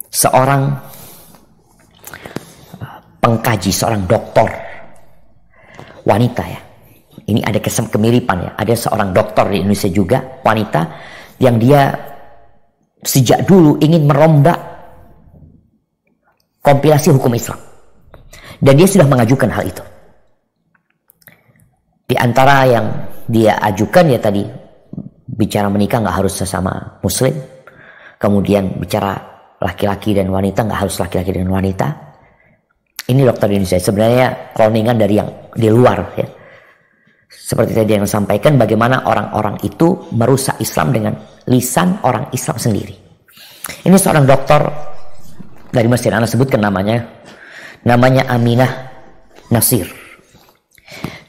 seorang pengkaji, seorang doktor wanita ya. Ini ada kemiripan ya. Ada seorang dokter di Indonesia juga, wanita, yang dia sejak dulu ingin merombak kompilasi hukum Islam. Dan dia sudah mengajukan hal itu. Di antara yang dia ajukan ya tadi, bicara menikah nggak harus sesama muslim. Kemudian bicara laki-laki dan wanita nggak harus laki-laki dan wanita. Ini dokter di Indonesia sebenarnya cloningan dari yang di luar ya. Seperti tadi yang sampaikan, bagaimana orang-orang itu merusak Islam dengan lisan orang Islam sendiri. Ini seorang dokter dari Mesir, Anda sebutkan namanya Aminah Nasir.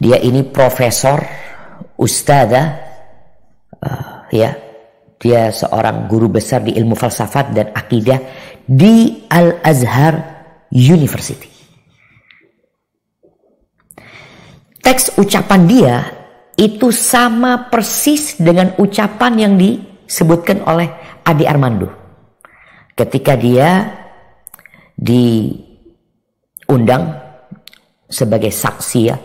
Dia ini profesor, ustadzah, ya, dia seorang guru besar di ilmu falsafat dan akidah di Al-Azhar University. Teks ucapan dia itu sama persis dengan ucapan yang disebutkan oleh Ade Armando ketika dia diundang sebagai saksi ya,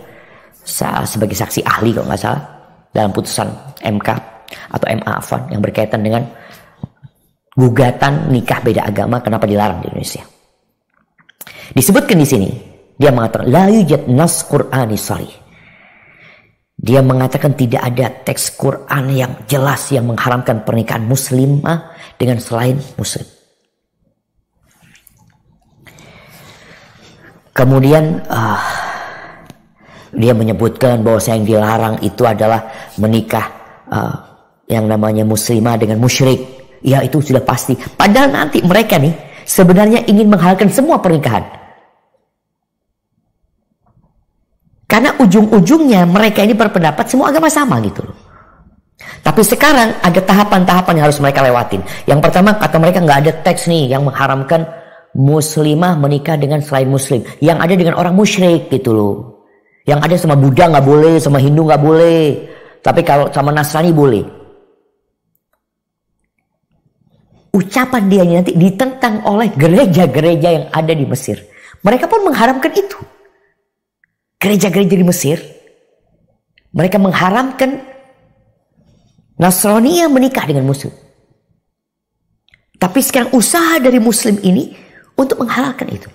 sebagai saksi ahli kalau nggak salah dalam putusan MK atau MA yang berkaitan dengan gugatan nikah beda agama kenapa dilarang di Indonesia. Disebutkan di sini dia mengatakan la yujad nas Qur'ani sharih. Dia mengatakan tidak ada teks Quran yang jelas yang mengharamkan pernikahan muslimah dengan selain muslim. Kemudian dia menyebutkan bahwa yang dilarang itu adalah menikah yang namanya muslimah dengan musyrik. Ya itu sudah pasti. Padahal nanti mereka nih sebenarnya ingin menghalalkan semua pernikahan. Karena ujung-ujungnya mereka ini berpendapat semua agama sama gitu loh. Tapi sekarang ada tahapan-tahapan yang harus mereka lewatin. Yang pertama kata mereka nggak ada teks nih yang mengharamkan muslimah menikah dengan selain muslim. Yang ada dengan orang musyrik gitu loh. Yang ada sama Buddha nggak boleh, sama Hindu nggak boleh. Tapi kalau sama Nasrani boleh. Ucapan dia ini nanti ditentang oleh gereja-gereja yang ada di Mesir. Mereka pun mengharamkan itu. Gereja-gereja di Mesir, mereka mengharamkan Nasrani yang menikah dengan muslim. Tapi sekarang usaha dari muslim ini untuk menghalalkan itu.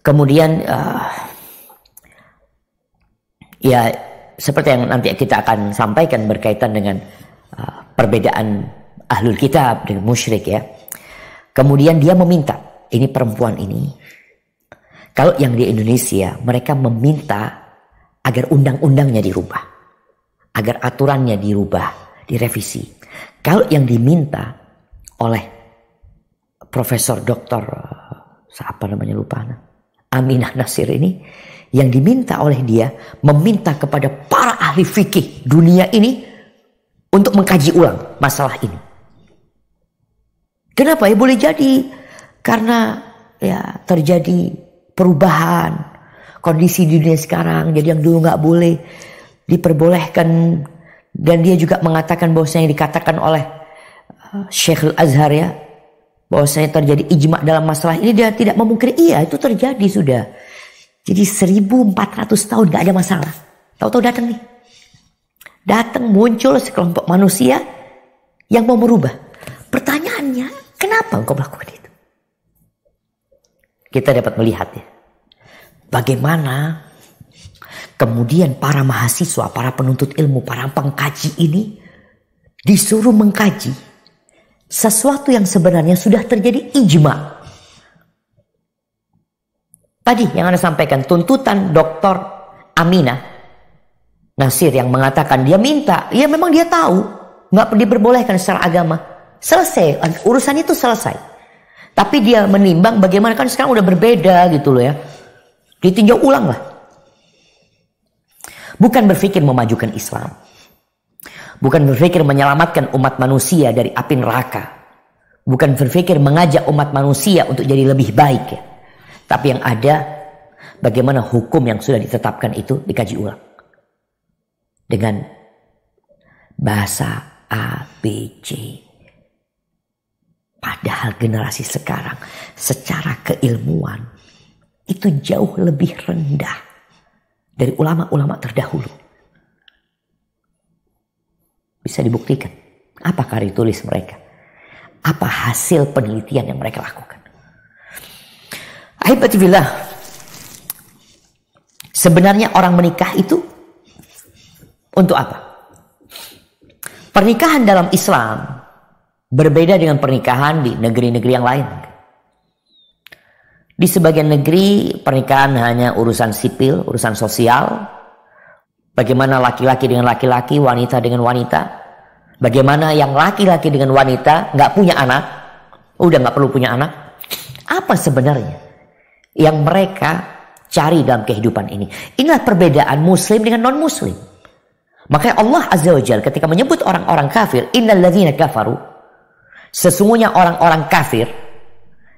Kemudian ya seperti yang nanti kita akan sampaikan berkaitan dengan perbedaan ahlul kitab dengan musyrik ya. Kemudian dia meminta, ini perempuan ini, kalau yang di Indonesia mereka meminta agar undang-undangnya dirubah, agar aturannya dirubah, direvisi. Kalau yang diminta oleh Profesor Doktor siapa namanya lupa, Aminah Nasir ini, yang diminta oleh dia meminta kepada para ahli fikih dunia ini untuk mengkaji ulang masalah ini. Kenapa ya? Boleh jadi karena ya terjadi perubahan kondisi di dunia sekarang, jadi yang dulu nggak boleh diperbolehkan. Dan dia juga mengatakan bahwasanya yang dikatakan oleh Syekh Al-Azhar ya, bahwasanya terjadi ijma dalam masalah ini, dia tidak memungkiri. Iya itu terjadi sudah. Jadi 1400 tahun nggak ada masalah. Tahu-tahu datang nih, datang muncul sekelompok manusia yang mau merubah. Pertanyaannya, kenapa engkau melakukan itu? Kita dapat melihat ya, bagaimana kemudian para mahasiswa, para penuntut ilmu, para pengkaji ini disuruh mengkaji sesuatu yang sebenarnya sudah terjadi ijma. Tadi yang Anda sampaikan, tuntutan Dr. Aminah Nasir yang mengatakan dia minta, ya memang dia tahu nggak diperbolehkan secara agama. Selesai, urusan itu selesai. Tapi dia menimbang bagaimana kan sekarang udah berbeda gitu loh ya. Ditinjau ulang lah. Bukan berpikir memajukan Islam. Bukan berpikir menyelamatkan umat manusia dari api neraka. Bukan berpikir mengajak umat manusia untuk jadi lebih baik ya. Tapi yang ada bagaimana hukum yang sudah ditetapkan itu dikaji ulang. Dengan bahasa ABC. Padahal generasi sekarang secara keilmuan itu jauh lebih rendah dari ulama-ulama terdahulu. Bisa dibuktikan. Apa karya tulis mereka? Apa hasil penelitian yang mereka lakukan? Ahibati fillah, sebenarnya orang menikah itu untuk apa? Pernikahan dalam Islam berbeda dengan pernikahan di negeri-negeri yang lain. Di sebagian negeri pernikahan hanya urusan sipil, urusan sosial. Bagaimana laki-laki dengan laki-laki, wanita dengan wanita. Bagaimana yang laki-laki dengan wanita nggak punya anak, udah nggak perlu punya anak. Apa sebenarnya yang mereka cari dalam kehidupan ini? Inilah perbedaan muslim dengan non-muslim. Makanya Allah Azza wa Jalla ketika menyebut orang-orang kafir, innal ladzina kafaru, sesungguhnya orang-orang kafir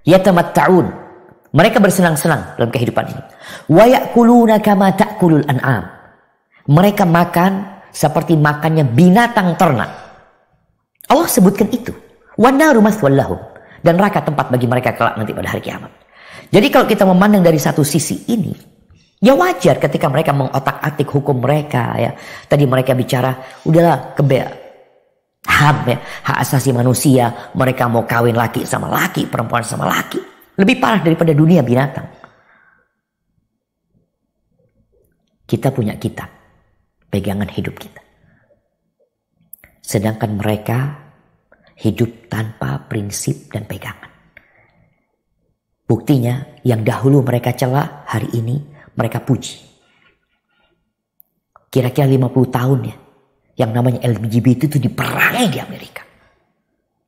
yatamatta'un, mereka bersenang-senang dalam kehidupan ini. Wa ya'kuluna kama ta'kulul an'am, mereka makan seperti makannya binatang ternak. Allah sebutkan itu. Wan naru mathwal lahum, dan neraka tempat bagi mereka kelak nanti pada hari kiamat. Jadi kalau kita memandang dari satu sisi ini, ya wajar ketika mereka mengotak-atik hukum mereka ya. Tadi mereka bicara, udahlah HAM ya, hak asasi manusia, mereka mau kawin laki sama laki, perempuan sama laki. Lebih parah daripada dunia binatang. Kita punya kitab, pegangan hidup kita. Sedangkan mereka hidup tanpa prinsip dan pegangan. Buktinya yang dahulu mereka cela, hari ini mereka puji. Kira-kira 50 tahun ya, yang namanya LGBT itu diperangi di Amerika.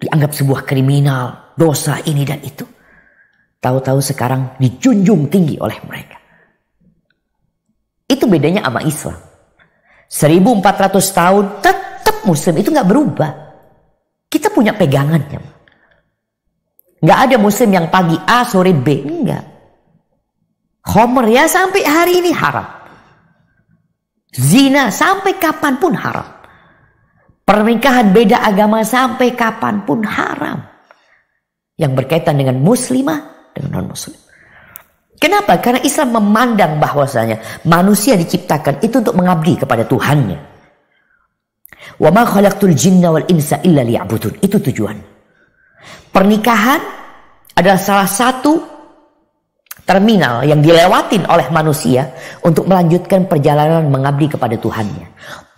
Dianggap sebuah kriminal, dosa ini dan itu. Tahu-tahu sekarang dijunjung tinggi oleh mereka. Itu bedanya sama Islam. 1400 tahun tetap muslim itu gak berubah. Kita punya pegangannya. Gak ada muslim yang pagi A, sore B. Enggak. Khomer ya sampai hari ini haram. Zina sampai kapanpun haram. Pernikahan beda agama sampai kapanpun haram. Yang berkaitan dengan muslimah dengan non-muslim. Kenapa? Karena Islam memandang bahwasanya manusia diciptakan itu untuk mengabdi kepada Tuhannya. Wa ma khalaqtul jinna wal insa illa liya'budun. Itu tujuan. Pernikahan adalah salah satu terminal yang dilewatin oleh manusia untuk melanjutkan perjalanan mengabdi kepada Tuhannya.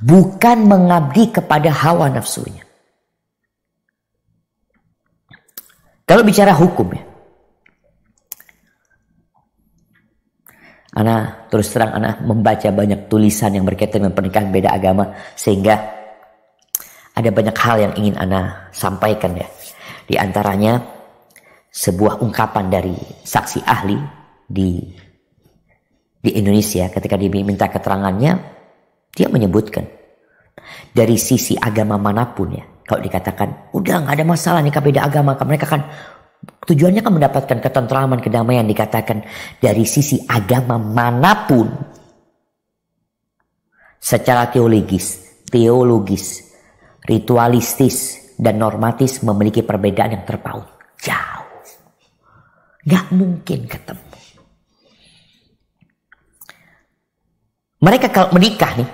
Bukan mengabdi kepada hawa nafsunya. Kalau bicara hukum ya. Ana terus terang ana membaca banyak tulisan yang berkaitan dengan pernikahan beda agama. Sehingga ada banyak hal yang ingin ana sampaikan ya. Di antaranya sebuah ungkapan dari saksi ahli di Indonesia ketika diminta keterangannya, dia menyebutkan dari sisi agama manapun ya, kalau dikatakan udah nggak ada masalah nikah beda agama, mereka kan tujuannya kan mendapatkan ketentraman, kedamaian, dikatakan dari sisi agama manapun secara teologis, ritualistis dan normatis memiliki perbedaan yang terpaut jauh. Gak mungkin ketemu. Mereka kalau menikah nih,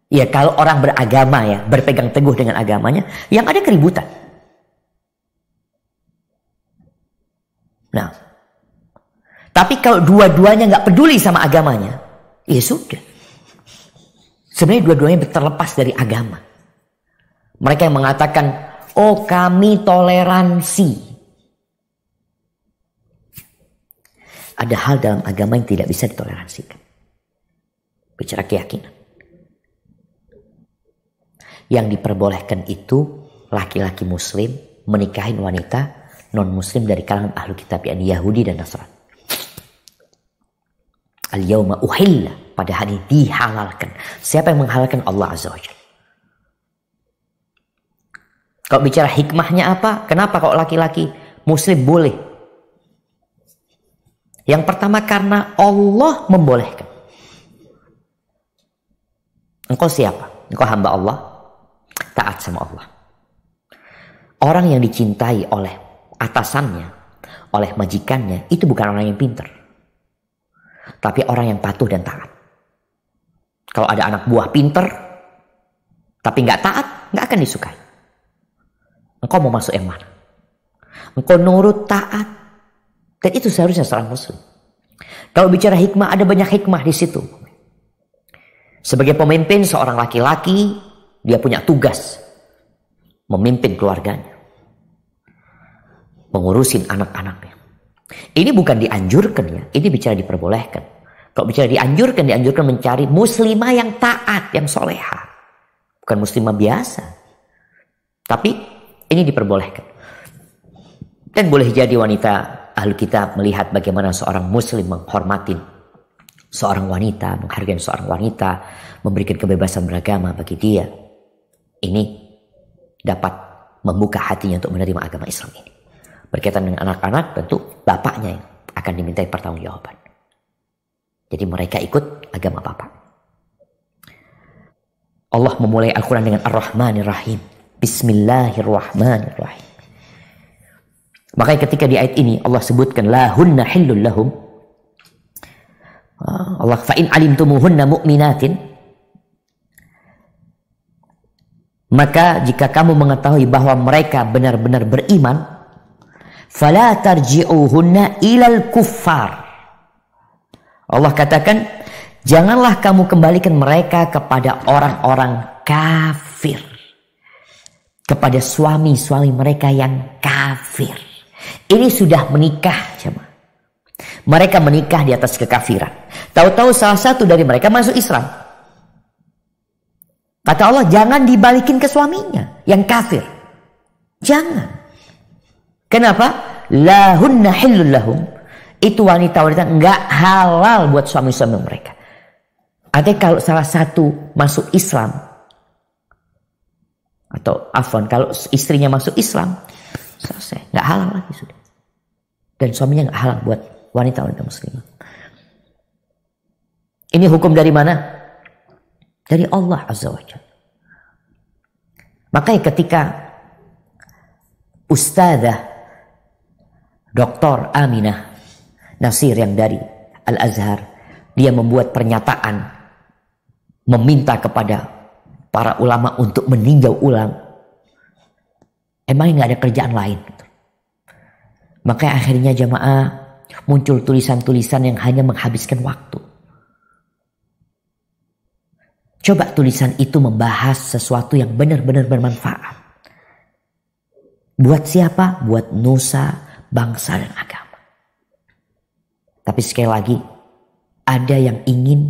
ya kalau orang beragama ya, berpegang teguh dengan agamanya, yang ada keributan. Nah, tapi kalau dua-duanya gak peduli sama agamanya, ya sudah. Sebenarnya dua-duanya terlepas dari agama. Mereka yang mengatakan, oh kami toleransi. Ada hal dalam agama yang tidak bisa ditoleransikan. Bicara keyakinan. Yang diperbolehkan itu laki-laki muslim menikahin wanita non-muslim dari kalangan ahlu kitab, yakni Yahudi dan Nasrani. Al-yawma uhilla, pada hari dihalalkan. Siapa yang menghalalkan? Allah Azza wa Jalla. Kalau bicara hikmahnya apa? Kenapa kalau laki-laki muslim boleh? Yang pertama karena Allah membolehkan. Engkau siapa? Engkau hamba Allah. Taat sama Allah. Orang yang dicintai oleh atasannya, oleh majikannya, itu bukan orang yang pintar, tapi orang yang patuh dan taat. Kalau ada anak buah pintar tapi nggak taat, nggak akan disukai. Engkau mau masuk yang mana? Engkau nurut, taat, dan itu seharusnya seorang muslim. Kalau bicara hikmah, ada banyak hikmah di situ. Sebagai pemimpin, seorang laki-laki, dia punya tugas memimpin keluarganya, mengurusin anak-anaknya. Ini bukan dianjurkan ya, ini bicara diperbolehkan. Kalau bicara dianjurkan mencari muslimah yang taat, yang soleha, bukan muslimah biasa. Tapi ini diperbolehkan. Dan boleh jadi wanita ahli kitab melihat bagaimana seorang muslim menghormati seorang wanita, menghargai seorang wanita, memberikan kebebasan beragama bagi dia. Ini dapat membuka hatinya untuk menerima agama Islam ini. Berkaitan dengan anak-anak, tentu bapaknya yang akan dimintai pertanggungjawaban. Jadi mereka ikut agama bapak. Allah memulai Al-Quran dengan Ar-Rahmanir Rahim. Bismillahirrahmanirrahim. Makanya ketika di ayat ini Allah sebutkan lahunna hillul lahum. Allah fa in alimtumuhunna mu'minatin, maka jika kamu mengetahui bahwa mereka benar-benar beriman, fala tarji'uhunna ilal kuffar. Allah katakan, janganlah kamu kembalikan mereka kepada orang-orang kafir, kepada suami-suami mereka yang kafir. Ini sudah menikah, jemaah. Mereka menikah di atas kekafiran. Tahu-tahu salah satu dari mereka masuk Islam. Kata Allah, jangan dibalikin ke suaminya yang kafir. Jangan. Kenapa? Lahunna hillul lahum. Itu wanita-wanita enggak halal buat suami-suami mereka. Artinya kalau salah satu masuk Islam, atau afwan, kalau istrinya masuk Islam, selesai, enggak halal lagi sudah. Dan suaminya enggak halal buat wanita-wanita muslimah. Ini hukum dari mana? Dari Allah Azza wa Jalla. Makanya ketika Ustadzah Dr. Aminah Nasir yang dari Al-Azhar, dia membuat pernyataan meminta kepada para ulama untuk meninjau ulang. Emangnya nggak ada kerjaan lain? Makanya akhirnya jamaah muncul tulisan-tulisan yang hanya menghabiskan waktu. Coba tulisan itu membahas sesuatu yang benar-benar bermanfaat. Buat siapa? Buat nusa, bangsa, dan agama. Tapi sekali lagi, ada yang ingin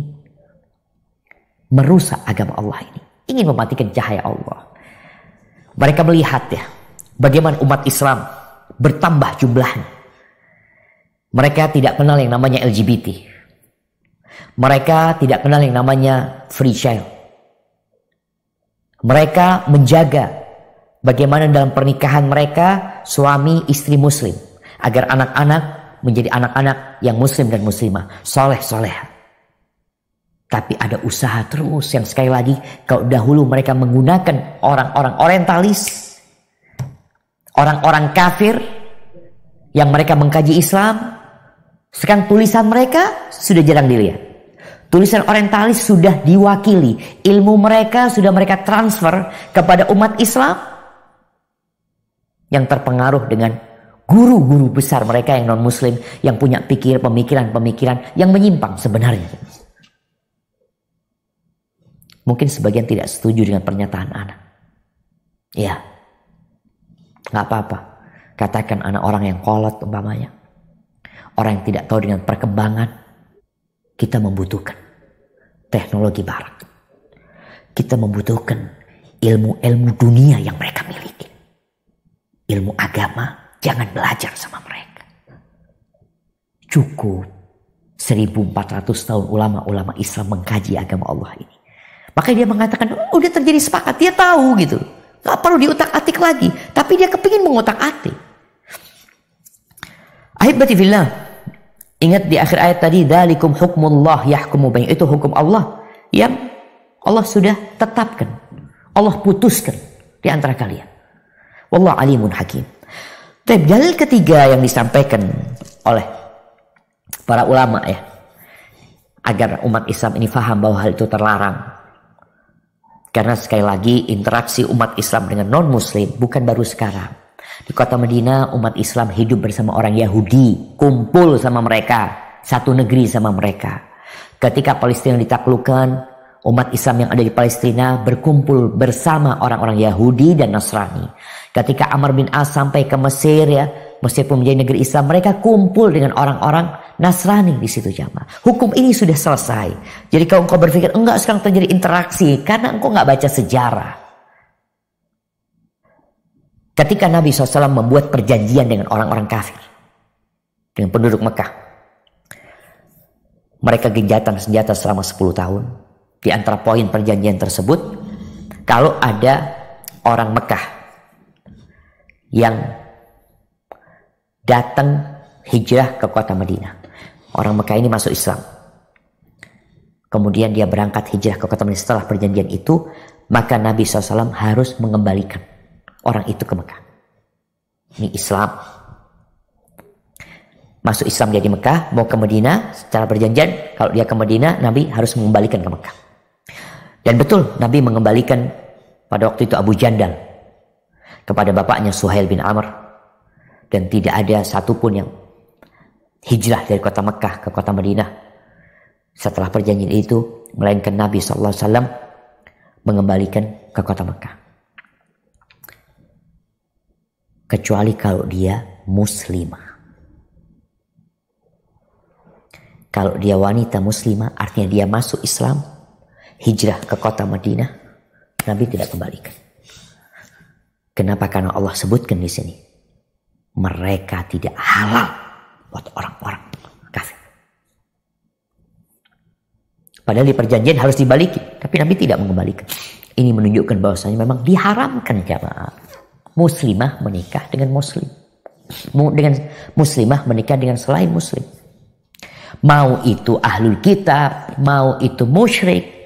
merusak agama Allah ini. Ingin mematikan cahaya Allah. Mereka melihat ya, bagaimana umat Islam bertambah jumlahnya. Mereka tidak kenal yang namanya LGBT. Mereka tidak kenal yang namanya free child. Mereka menjaga bagaimana dalam pernikahan mereka suami istri muslim, agar anak-anak menjadi anak-anak yang muslim dan muslimah, soleh-soleha. Tapi ada usaha terus yang sekali lagi, kalau dahulu mereka menggunakan orang-orang orientalis, orang-orang kafir yang mereka mengkaji Islam, sekarang tulisan mereka sudah jarang dilihat. Tulisan orientalis sudah diwakili, ilmu mereka sudah mereka transfer kepada umat Islam yang terpengaruh dengan guru-guru besar mereka yang non-muslim, yang punya pemikiran-pemikiran yang menyimpang sebenarnya. Mungkin sebagian tidak setuju dengan pernyataan anak. Ya, nggak apa-apa. Katakan anak orang yang kolot umpamanya, orang yang tidak tahu dengan perkembangan. Kita membutuhkan teknologi barat. Kita membutuhkan ilmu-ilmu dunia yang mereka miliki. Ilmu agama, jangan belajar sama mereka. Cukup 1400 tahun ulama-ulama Islam mengkaji agama Allah ini. Makanya dia mengatakan, udah terjadi sepakat, dia tahu gitu. Gak perlu diutak-atik lagi. Tapi dia kepingin mengutak-atik. Ahibati fillah, ingat di akhir ayat tadi, dzalikum hukmullah yahkumu bain. Itu hukum Allah yang Allah sudah tetapkan. Allah putuskan di antara kalian. Wallahu alimun hakim. Tapi dalil ketiga yang disampaikan oleh para ulama ya, agar umat Islam ini faham bahwa hal itu terlarang. Karena sekali lagi interaksi umat Islam dengan non-muslim bukan baru sekarang. Di kota Madinah umat Islam hidup bersama orang Yahudi, kumpul sama mereka, satu negeri sama mereka. Ketika Palestina ditaklukkan, umat Islam yang ada di Palestina berkumpul bersama orang-orang Yahudi dan Nasrani. Ketika Amr bin As sampai ke Mesir ya, Mesir pun menjadi negeri Islam, mereka kumpul dengan orang-orang Nasrani di situ jamaah. Hukum ini sudah selesai. Jadi kalau engkau berpikir enggak sekarang terjadi interaksi karena engkau enggak baca sejarah. Ketika Nabi SAW membuat perjanjian dengan orang-orang kafir, dengan penduduk Mekah, mereka genjatan senjata selama 10 tahun. Di antara poin perjanjian tersebut, kalau ada orang Mekah yang datang hijrah ke kota Madinah, orang Mekah ini masuk Islam, kemudian dia berangkat hijrah ke kota Madinah setelah perjanjian itu, maka Nabi SAW harus mengembalikan orang itu ke Mekah. Ini Islam, masuk Islam dia di Mekah, mau ke Madinah secara perjanjian, kalau dia ke Madinah Nabi harus mengembalikan ke Mekah. Dan betul Nabi mengembalikan pada waktu itu Abu Jandal kepada bapaknya Suhail bin Amr, dan tidak ada satupun yang hijrah dari kota Mekah ke kota Madinah setelah perjanjian itu, melainkan Nabi SAW mengembalikan ke kota Mekah. Kecuali kalau dia muslimah. Kalau dia wanita muslimah, artinya dia masuk Islam, hijrah ke kota Madinah, Nabi tidak kembalikan. Kenapa? Karena Allah sebutkan di sini, mereka tidak halal buat orang-orang kafir. Padahal di perjanjian harus dibalikin, tapi Nabi tidak mengembalikan. Ini menunjukkan bahwasanya memang diharamkan jamaah muslimah menikah dengan muslim, dengan muslimah menikah dengan selain muslim. Mau itu ahlul kitab, mau itu musyrik,